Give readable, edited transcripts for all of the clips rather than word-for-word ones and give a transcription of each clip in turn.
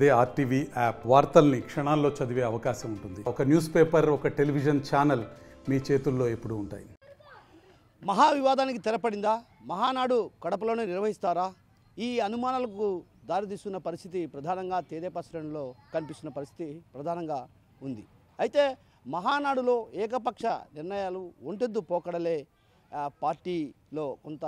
అదే RTV app వార్తల్ని క్షణాల్లో చదివే అవకాశం ఉంటుంది. ఒక న్యూస్ పేపర్, ఒక టెలివిజన్ ఛానల్ మీ చేతుల్లో ఎప్పుడూ ఉంటాయి. మహా వివాదానికి తెరపడిందా? మహానాడు కడపలోనే నిర్వహిస్తారా? ఈ అనుమానాలకు దారితీస్తున్న పరిస్థితి ప్రధానంగా తెదేపా శ్రేణుల్లో కనిపిస్తున్న పరిస్థితి ప్రధానంగా ఉంది. అయితే మహానాడులో ఏకపక్ష నిర్ణయాలు ఒంటెద్దు పోకడలే పార్టీలో కొంత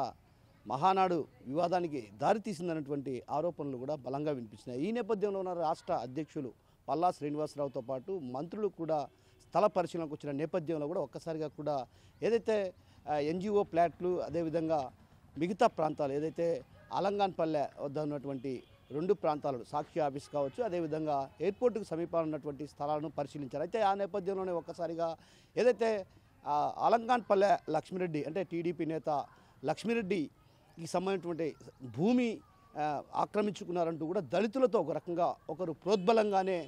మహానాడు వివాదానికి దారితీసిందన్నటువంటి ఆరోపణలు కూడా బలంగా వినిపిస్తున్నాయి. ఈ నేపథ్యంలో ఉన్న రాష్ట్ర అధ్యక్షులు పల్లా శ్రీనివాసరావుతో పాటు మంత్రులు కూడా స్థల పరిశీలనకు వచ్చిన నేపథ్యంలో కూడా ఒక్కసారిగా కూడా ఏదైతే ఎన్జిఓ ప్లాట్లు, అదేవిధంగా మిగతా ప్రాంతాలు ఏదైతే అలంగాన్పల్లె వద్ద ఉన్నటువంటి రెండు ప్రాంతాలు, సాక్షి ఆఫీస్ కావచ్చు, అదేవిధంగా ఎయిర్పోర్టుకు సమీపంలో ఉన్నటువంటి స్థలాలను పరిశీలించారు. అయితే ఆ నేపథ్యంలోనే ఒక్కసారిగా ఏదైతే అలంగాన్పల్లె లక్ష్మిరెడ్డి అంటే టీడీపీ నేత లక్ష్మిరెడ్డికి సంబంధించినటువంటి భూమి ఆక్రమించుకున్నారంటూ కూడా దళితులతో ఒక రకంగా ఒకరు ప్రోద్బలంగానే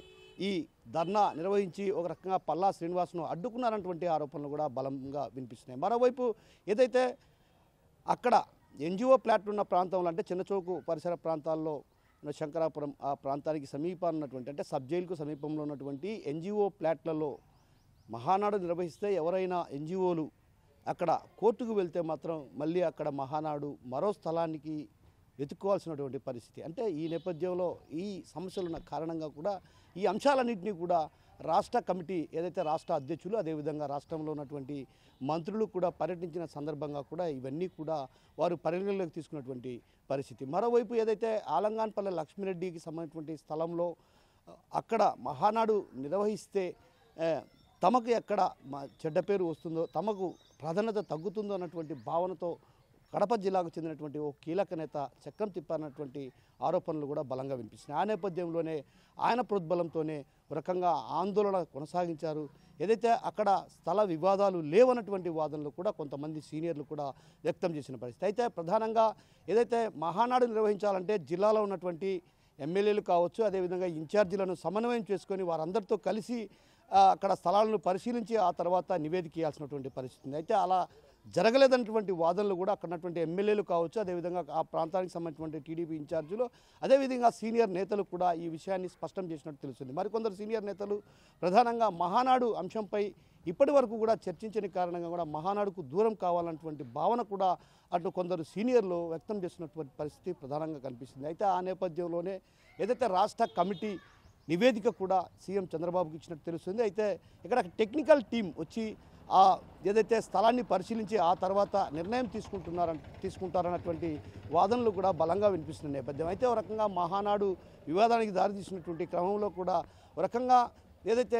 ఈ ధర్నా నిర్వహించి ఒక రకంగా పల్లా శ్రీనివాస్ను అడ్డుకున్నారన్నటువంటి ఆరోపణలు కూడా బలంగా వినిపిస్తున్నాయి. మరోవైపు ఏదైతే అక్కడ ఎన్జిఓ ప్లాట్లు ఉన్న ప్రాంతంలో అంటే చిన్నచౌకు పరిసర ప్రాంతాల్లో శంకరాపురం ఆ ప్రాంతానికి సమీపాన్ని ఉన్నటువంటి అంటే సబ్ జైలుకు సమీపంలో ఉన్నటువంటి ఎన్జిఓ ప్లాట్లలో మహానాడు నిర్వహిస్తే ఎవరైనా ఎన్జిఓలు అక్కడ కోర్టుకు వెళ్తే మాత్రం మళ్ళీ అక్కడ మహానాడు మరో స్థలానికి వెతుక్కోవాల్సినటువంటి పరిస్థితి. అంటే ఈ నేపథ్యంలో ఈ సమస్యలున్న కారణంగా కూడా ఈ అంశాలన్నింటినీ కూడా రాష్ట్ర కమిటీ ఏదైతే రాష్ట్ర అధ్యక్షులు, అదేవిధంగా రాష్ట్రంలో ఉన్నటువంటి మంత్రులు కూడా పర్యటించిన సందర్భంగా కూడా ఇవన్నీ కూడా వారు పరిగణలోకి తీసుకున్నటువంటి పరిస్థితి. మరోవైపు ఏదైతే ఆలంగాన్పల్లె లక్ష్మిరెడ్డికి సంబంధించినటువంటి స్థలంలో అక్కడ మహానాడు నిర్వహిస్తే తమకు ఎక్కడ చెడ్డ పేరు వస్తుందో, తమకు ప్రాధాన్యత తగ్గుతుందో అన్నటువంటి భావనతో కడప జిల్లాకు చెందినటువంటి ఓ కీలక నేత చక్రం తిప్పారన్నటువంటి ఆరోపణలు కూడా బలంగా వినిపిస్తున్నాయి. ఆ నేపథ్యంలోనే ఆయన ప్రోద్బలంతోనే ఒక రకంగా ఆందోళన కొనసాగించారు. ఏదైతే అక్కడ స్థల వివాదాలు లేవన్నటువంటి వాదనలు కూడా కొంతమంది సీనియర్లు కూడా వ్యక్తం చేసిన పరిస్థితి. అయితే ప్రధానంగా ఏదైతే మహానాడు నిర్వహించాలంటే జిల్లాలో ఉన్నటువంటి ఎమ్మెల్యేలు కావచ్చు, అదేవిధంగా ఇన్ఛార్జీలను సమన్వయం చేసుకొని వారందరితో కలిసి అక్కడ స్థలాలను పరిశీలించి ఆ తర్వాత నివేదిక ఇవ్వాల్సినటువంటి పరిస్థితి ఉంది. అయితే అలా జరగలేదన్నటువంటి వాదనలు కూడా అక్కడ ఉన్నటువంటి ఎమ్మెల్యేలు కావచ్చు, అదేవిధంగా ఆ ప్రాంతానికి సంబంధించినటువంటి టీడీపీ ఇన్ఛార్జీలు, అదేవిధంగా సీనియర్ నేతలు కూడా ఈ విషయాన్ని స్పష్టం చేసినట్టు తెలుస్తుంది. మరికొందరు సీనియర్ నేతలు ప్రధానంగా మహానాడు అంశంపై ఇప్పటి వరకు కూడా చర్చించని కారణంగా కూడా మహానాడుకు దూరం కావాలన్నటువంటి భావన కూడా అటు కొందరు సీనియర్లు వ్యక్తం చేసినటువంటి పరిస్థితి ప్రధానంగా కనిపిస్తుంది. అయితే ఆ నేపథ్యంలోనే ఏదైతే రాష్ట్ర కమిటీ నివేదిక కూడా సీఎం చంద్రబాబుకి ఇచ్చినట్టు తెలుస్తుంది. అయితే ఇక్కడ టెక్నికల్ టీం వచ్చి ఏదైతే స్థలాన్ని పరిశీలించి ఆ తర్వాత నిర్ణయం తీసుకుంటారన్నటువంటి వాదనలు కూడా బలంగా వినిపిస్తున్న నేపథ్యం. అయితే ఒక రకంగా మహానాడు వివాదానికి దారితీసినటువంటి క్రమంలో కూడా ఒక రకంగా ఏదైతే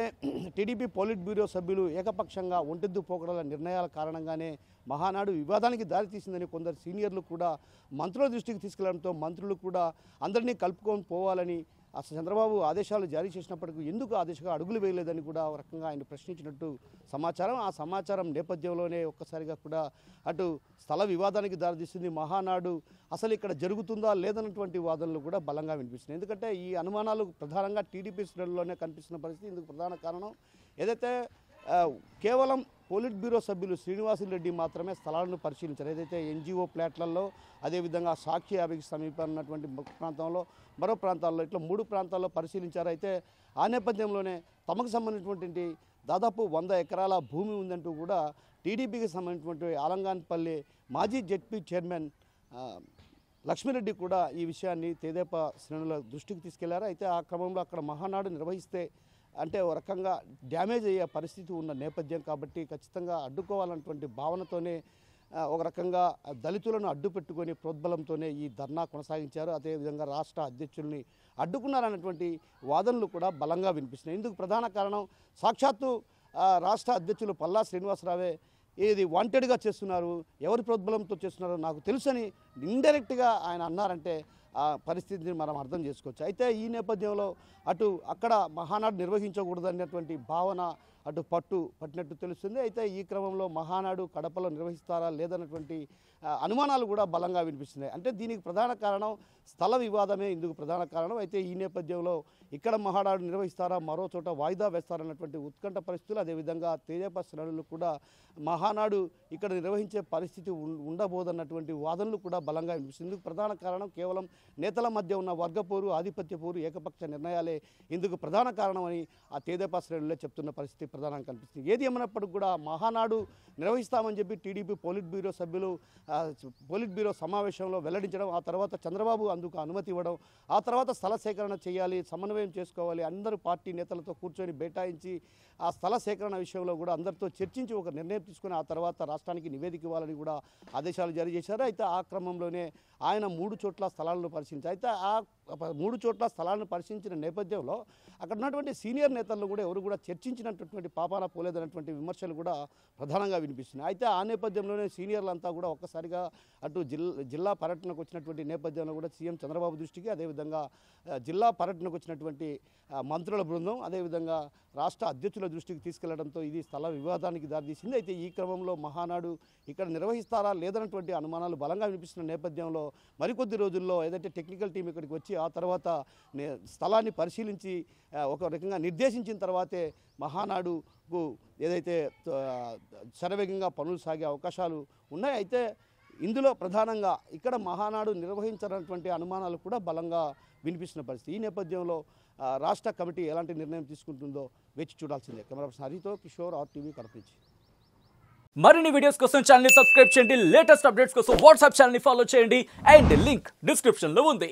టీడీపీ పోలిట్ బ్యూరో సభ్యులు ఏకపక్షంగా ఒంటెద్దు పోకడల నిర్ణయాల కారణంగానే మహానాడు వివాదానికి దారితీసిందని కొందరు సీనియర్లు కూడా మంత్రుల దృష్టికి తీసుకెళ్లడంతో మంత్రులు కూడా అందరినీ కలుపుకొని పోవాలని అసలు చంద్రబాబు ఆదేశాలు జారీ చేసినప్పటికీ ఎందుకు ఆ దిశగా అడుగులు వేయలేదని కూడా ఒక రకంగా ఆయన ప్రశ్నించినట్టు సమాచారం. ఆ సమాచారం నేపథ్యంలోనే ఒక్కసారిగా కూడా అటు స్థల వివాదానికి దారితీస్తుంది. మహానాడు అసలు ఇక్కడ జరుగుతుందా లేదన్నటువంటి వాదనలు కూడా బలంగా వినిపిస్తున్నాయి. ఎందుకంటే ఈ అనుమానాలు ప్రధానంగా టీడీపీ శ్రేణుల్లోనే కనిపిస్తున్న పరిస్థితి. ఇందుకు ప్రధాన కారణం ఏదైతే కేవలం పోలిట్ బ్యూరో సభ్యులు శ్రీనివాసులరెడ్డి మాత్రమే స్థలాలను పరిశీలించారు. ఏదైతే ఎన్జిఓ ప్లాట్లలో, అదేవిధంగా సాక్షి ఆఫీస్ సమీపం ఉన్నటువంటి ప్రాంతంలో, మరో ప్రాంతాల్లో ఇట్లా 3 ప్రాంతాల్లో పరిశీలించారు. అయితే ఆ నేపథ్యంలోనే తమకు సంబంధించినటువంటి దాదాపు 100 ఎకరాల భూమి ఉందంటూ కూడా టీడీపీకి సంబంధించినటువంటి ఆలంగాన్పల్లి మాజీ జెడ్పీ చైర్మన్ లక్ష్మిరెడ్డి కూడా ఈ విషయాన్ని తెదేపా శ్రేణుల దృష్టికి తీసుకెళ్లారు. అయితే ఆ క్రమంలో అక్కడ మహానాడు నిర్వహిస్తే అంటే ఒక రకంగా డ్యామేజ్ అయ్యే పరిస్థితి ఉన్న నేపథ్యం కాబట్టి ఖచ్చితంగా అడ్డుకోవాలన్నటువంటి భావనతోనే ఒక రకంగా దళితులను అడ్డు పెట్టుకొని ప్రోద్బలంతోనే ఈ ధర్నా కొనసాగించారు. అదేవిధంగా రాష్ట్ర అధ్యక్షుల్ని అడ్డుకున్నారన్నటువంటి వాదనలు కూడా బలంగా వినిపిస్తున్నాయి. ఇందుకు ప్రధాన కారణం సాక్షాత్తు రాష్ట్ర అధ్యక్షులు పల్లా శ్రీనివాసరావే ఏది వాంటెడ్గా చేస్తున్నారు, ఎవరి ప్రోద్బలంతో చేస్తున్నారో నాకు తెలుసని ఇండైరెక్ట్గా ఆయన అన్నారంటే ఆ పరిస్థితిని మనం అర్థం చేసుకోవచ్చు. అయితే ఈ నేపథ్యంలో అక్కడ మహానాడు నిర్వహించకూడదు అనేటువంటి భావన అటు పట్టినట్టు తెలుస్తుంది. అయితే ఈ క్రమంలో మహానాడు కడపలో నిర్వహిస్తారా లేదన్నటువంటి అనుమానాలు కూడా బలంగా వినిపిస్తున్నాయి. అంటే దీనికి ప్రధాన కారణం స్థల వివాదమే ఇందుకు ప్రధాన కారణం. అయితే ఈ నేపథ్యంలో ఇక్కడ మహానాడు నిర్వహిస్తారా, మరో చోట వాయిదా వేస్తారన్నటువంటి ఉత్కంఠ పరిస్థితులు, అదేవిధంగా తేజాప శ్రేణులు కూడా మహానాడు ఇక్కడ నిర్వహించే పరిస్థితి ఉండబోదన్నటువంటి వాదనలు కూడా బలంగా వినిపిస్తుంది. ఇందుకు ప్రధాన కారణం కేవలం నేతల మధ్య ఉన్న వర్గపోరు, ఆధిపత్య పోరు, ఏకపక్ష నిర్ణయాలే ఇందుకు ప్రధాన కారణమని ఆ తేజాప శ్రేణులే చెప్తున్న పరిస్థితి ప్రధానంగా కనిపిస్తుంది. ఏది ఏమైనప్పటికీ కూడా మహానాడు నిర్వహిస్తామని చెప్పి టీడీపీ పోలిట్ బ్యూరో సభ్యులు పోలిట్ బ్యూరో సమావేశంలో వెల్లడించడం, ఆ తర్వాత చంద్రబాబు అందుకు అనుమతి ఇవ్వడం, ఆ తర్వాత స్థల సేకరణ చేయాలి, సమన్వయం చేసుకోవాలి, అందరూ పార్టీ నేతలతో కూర్చొని బైఠాయించి ఆ స్థల సేకరణ విషయంలో కూడా అందరితో చర్చించి ఒక నిర్ణయం తీసుకుని ఆ తర్వాత రాష్ట్రానికి నివేదిక ఇవ్వాలని కూడా ఆదేశాలు జారీ చేశారు. అయితే ఆ క్రమంలోనే ఆయన 3 చోట్ల స్థలాలను పరిశీలించారు. అయితే ఆ 3 చోట్ల స్థలాలను పరిశీలించిన నేపథ్యంలో అక్కడ ఉన్నటువంటి సీనియర్ నేతలను కూడా ఎవరు కూడా చర్చించినటువంటి పాపాన పోలేదన్నటువంటి విమర్శలు కూడా ప్రధానంగా వినిపిస్తున్నాయి. అయితే ఆ నేపథ్యంలోనే సీనియర్లంతా కూడా ఒక్కసారిగా అటు జిల్లా పర్యటనకు వచ్చినటువంటి నేపథ్యంలో కూడా సీఎం చంద్రబాబు దృష్టికి, అదేవిధంగా జిల్లా పర్యటనకు వచ్చినటువంటి మంత్రుల బృందం, అదేవిధంగా రాష్ట్ర అధ్యక్షుల దృష్టికి తీసుకెళ్లడంతో ఇది స్థల వివాదానికి దారితీసింది. అయితే ఈ క్రమంలో మహానాడు ఇక్కడ నిర్వహిస్తారా లేదన్నటువంటి అనుమానాలు బలంగా వినిపిస్తున్న నేపథ్యంలో మరికొద్ది రోజుల్లో ఏదైతే టెక్నికల్ టీం ఇక్కడికి వచ్చి ఆ తర్వాత స్థలాన్ని పరిశీలించి ఒక రకంగా నిర్దేశించిన తర్వాతే మహానాడుకు ఏదైతే శరవేగంగా పనులు సాగే అవకాశాలు ఉన్నాయి. అయితే ఇందులో ప్రధానంగా ఇక్కడ మహానాడు నిర్వహించాలన్నటువంటి అనుమానాలు కూడా బలంగా వినిపిస్తున్న పరిస్థితి. ఈ నేపథ్యంలో రాష్ట్ర కమిటీ ఎలాంటి నిర్ణయం తీసుకుంటుందో వేచి చూడాల్సిందే. కెమెరా పర్సన్ హరితో కిషోర్, RTV కడప నుంచి. మరిన్ని వీడియోస్ కోసం ఛానల్ ని సబ్స్క్రైబ్ చేయండి, లేటెస్ట్ అప్డేట్స్ కోసం వాట్సాప్ ఛానల్ ని ఫాలో చేయండి అండ్ లింక్ డిస్క్రిప్షన్ లో ఉంది.